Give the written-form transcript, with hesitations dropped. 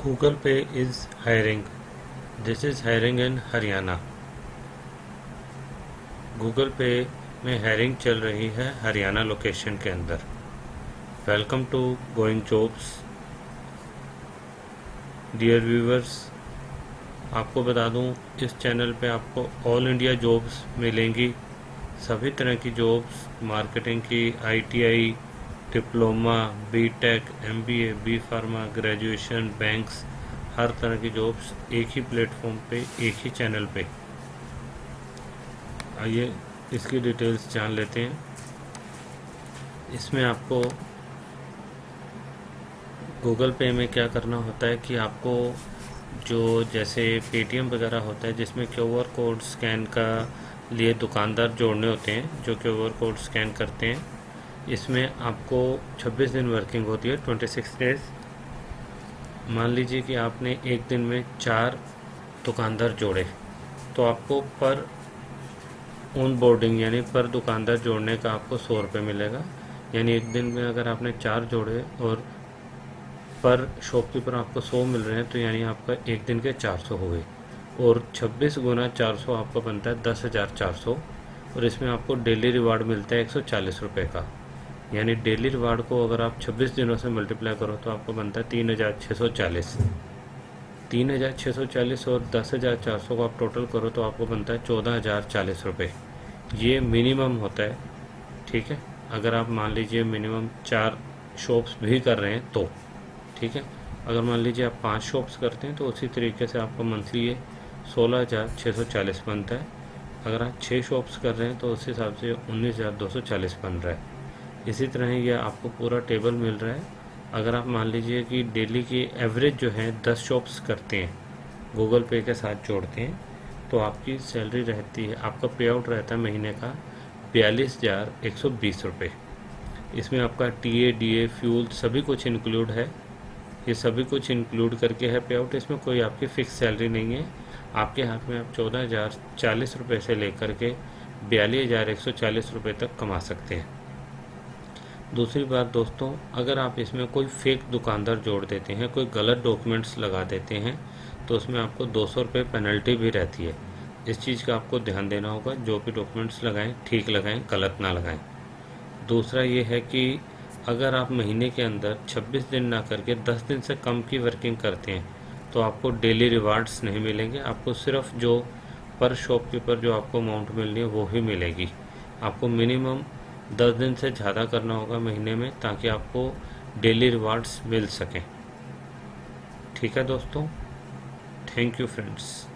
Google Pay is hiring. This is hiring in Haryana. Google पे में hiring चल रही है हरियाणा लोकेशन के अंदर. Welcome to going jobs. Dear viewers, आपको बता दूं इस चैनल पे आपको ऑल इंडिया जॉब्स मिलेंगी. सभी तरह की जॉब्स, मार्केटिंग की, ITI, diploma, BTech, MBA, B pharma, graduation, banks, हर तरह की जॉब्स एक ही प्लेटफॉर्म पे, एक ही चैनल पे. आइए इसकी डिटेल्स जान लेते हैं. इसमें आपको गूगल पे में क्या करना होता है कि आपको जो जैसे पेटीएम वगैरह होता है जिसमें क्यूआर कोड स्कैन का लिए दुकानदार जोड़ने होते हैं, जो क्यूआर कोड स्कैन करते हैं. इसमें आपको 26 दिन वर्किंग होती है, 26 डेज. मान लीजिए कि आपने एक दिन में 4 दुकानदार जोड़े, तो आपको पर ऑन बोर्डिंग यानी पर दुकानदार जोड़ने का आपको 100 रुपये मिलेगा. यानी एक दिन में अगर आपने 4 जोड़े और पर शॉपकीपर आपको 100 मिल रहे हैं, तो यानी आपका एक दिन के 400 हो गए. और 26 गुना 400 आपका बनता है 10,400. और इसमें आपको डेली रिवार्ड मिलता है 140 रुपये का. यानी डेली रिवार्ड को अगर आप 26 दिनों से मल्टीप्लाई करो तो आपको बनता है 3,640. 3,640 और 10,400 को आप टोटल करो तो आपको बनता है 14,040 रुपये. ये मिनिमम होता है. ठीक है, अगर आप मान लीजिए मिनिमम 4 शॉप्स भी कर रहे हैं तो ठीक है. अगर मान लीजिए आप 5 शॉप्स करते हैं तो उसी तरीके से आपको मंथली ये 16,640 बनता है. अगर आप 6 शॉप्स कर रहे हैं तो उस हिसाब से 19,240 बन रहा है. इसी तरह ये आपको पूरा टेबल मिल रहा है. अगर आप मान लीजिए कि डेली की एवरेज जो है 10 शॉप्स करते हैं, गूगल पे के साथ जोड़ते हैं, तो आपकी सैलरी रहती है, आपका पे आउट रहता है महीने का 42,120 रुपये. इसमें आपका टीए, डीए, फ्यूल सभी कुछ इंक्लूड है. ये सभी कुछ इंक्लूड करके है पे आउट. इसमें कोई आपकी फ़िक्स सैलरी नहीं है. आपके हाथ में आप 14,040 रुपये से लेकर के 42,140 रुपये तक कमा सकते हैं. दूसरी बात दोस्तों, अगर आप इसमें कोई फेक दुकानदार जोड़ देते हैं, कोई गलत डॉक्यूमेंट्स लगा देते हैं, तो उसमें आपको 200 रुपये पेनल्टी भी रहती है. इस चीज़ का आपको ध्यान देना होगा. जो भी डॉक्यूमेंट्स लगाएं ठीक लगाएं, गलत ना लगाएं. दूसरा ये है कि अगर आप महीने के अंदर 26 दिन ना करके 10 दिन से कम की वर्किंग करते हैं तो आपको डेली रिवार्ड्स नहीं मिलेंगे. आपको सिर्फ जो पर शॉपकीपर जो आपको अमाउंट मिलनी है वो ही मिलेगी. आपको मिनिमम 10 दिन से ज़्यादा करना होगा महीने में, ताकि आपको डेली रिवार्ड्स मिल सकें. ठीक है दोस्तों, थैंक यू फ्रेंड्स.